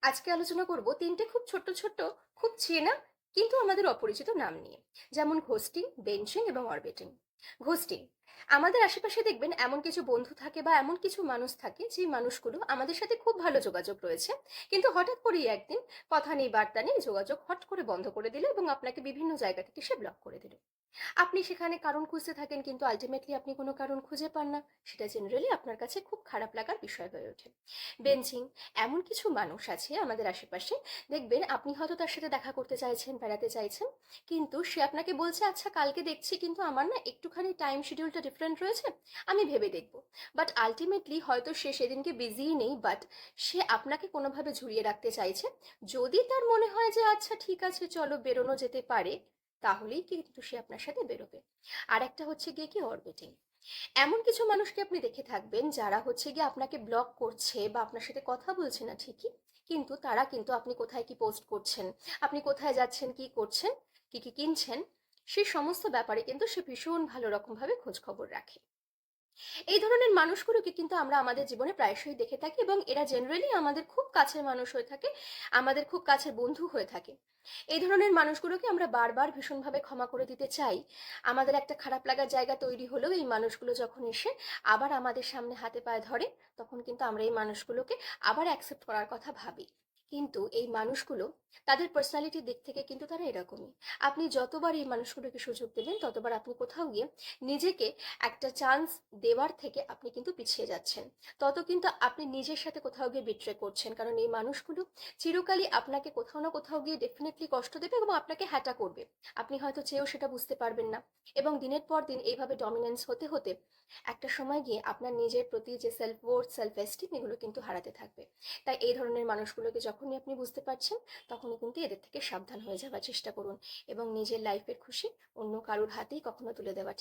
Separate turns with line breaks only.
আজকে আলোচনা করব তিনটে খুব ছোট্ট ছোট্ট, খুব চেনা কিন্তু আমাদের অপরিচিত নাম নিয়ে। যেমন ঘোস্টিং, বেঞ্চিং এবং অরবিটিং। ঘোস্টিং, আমাদের আশেপাশে দেখবেন এমন কিছু বন্ধু থাকে বা এমন কিছু মানুষ থাকে যে মানুষগুলো আমাদের সাথে খুব ভালো যোগাযোগ রয়েছে, কিন্তু হঠাৎ করেই একদিন কথা নেই বার্তা নেই, যোগাযোগ হট করে বন্ধ করে দিল এবং আপনাকে বিভিন্ন জায়গা থেকে সে ব্লক করে দিল। আপনি সেখানে কারণ খুঁজতে থাকেন কিন্তু আলটিমেটলি আপনি কোনো কারণ খুঁজে পান না। সেটা জেনারেলি আপনার কাছে খুব খারাপ লাগার বিষয় হয়ে ওঠে। বেঞ্চিং, এমন কিছু মানুষ আছে আমাদের আশেপাশে, দেখবেন আপনি হয়তো তার সাথে দেখা করতে চাইছেন, বেড়াতে চাইছেন, কিন্তু সে আপনাকে বলছে আচ্ছা কালকে দেখছি, কিন্তু আমার না একটুখানি টাইম শিডিউলটা ডিফারেন্ট রয়েছে, আমি ভেবে দেখব। বাট আলটিমেটলি হয়তো সে সেদিনকে বিজিই নেই, বাট সে আপনাকে কোনোভাবে ঝুলিয়ে রাখতে চাইছে। যদি তার মনে হয় যে আচ্ছা ঠিক আছে চলো বেরোনো যেতে পারে, তাহলেই কিন্তু সে আপনার সাথে বেরোবে। আর একটা হচ্ছে গিয়ে কি অরবিটিং। এমন কিছু মানুষকে আপনি দেখে থাকবেন যারা হচ্ছে গিয়ে আপনাকে ব্লক করছে বা আপনার সাথে কথা বলছে না ঠিকই, কিন্তু তারা কিন্তু আপনি কোথায় কি পোস্ট করছেন, আপনি কোথায় যাচ্ছেন, কি করছেন, কি কি কিনছেন, সেই সমস্ত ব্যাপারে কিন্তু সে ভীষণ ভালো রকম ভাবে খোঁজ খবর রাখে। এই ধরনের মানুষগুলোকে কিন্তু আমরা আমাদের জীবনে প্রায়শই দেখে থাকি এবং এরা জেনারেলি আমাদের খুব কাছের মানুষ হয়ে থাকে, আমাদের খুব কাছের বন্ধু হয়ে থাকে। এই ধরনের মানুষগুলোকে আমরা বারবার ভীষণভাবে ক্ষমা করে দিতে চাই। আমাদের একটা খারাপ লাগার জায়গা তৈরি হলেও এই মানুষগুলো যখন এসে আবার আমাদের সামনে হাতে পায়ে ধরে, তখন কিন্তু আমরা এই মানুষগুলোকে আবার অ্যাকসেপ্ট করার কথা ভাবি। কিন্তু এই মানুষগুলো, তাদের পার্সোনালিটির দিক থেকে কিন্তু তারা এরকমই। আপনি যতবার এই মানুষগুলোকে সুযোগ দেবেন ততবার আপনি কোথাও গিয়ে নিজেকে একটা চান্স দেওয়ার থেকে আপনি কিন্তু পিছিয়ে যাচ্ছেন। তত কিন্তু আপনি নিজের সাথে কোথাও গিয়ে বিট্রে করছেন, কারণ এই মানুষগুলো চিরকালই আপনাকে কোথাও না কোথাও গিয়ে ডেফিনেটলি কষ্ট দেবে এবং আপনাকে হ্যাটা করবে। আপনি হয়তো চেয়েও সেটা বুঝতে পারবেন না। এবং দিনের পর দিন এইভাবে ডমিনেন্স হতে হতে একটা সময় গিয়ে আপনার নিজের প্রতি যে সেলফ ওয়ার্থ, সেলফ এস্টিম, এগুলো কিন্তু হারাতে থাকবে। তাই এই ধরনের মানুষগুলোকে যখনই আপনি বুঝতে পারছেন, তখনই কিন্তু এদের থেকে সাবধান হয়ে যাওয়ার চেষ্টা করুন এবং নিজের লাইফের খুশি অন্য কারোর হাতেই কখনো তুলে দেওয়া ঠিক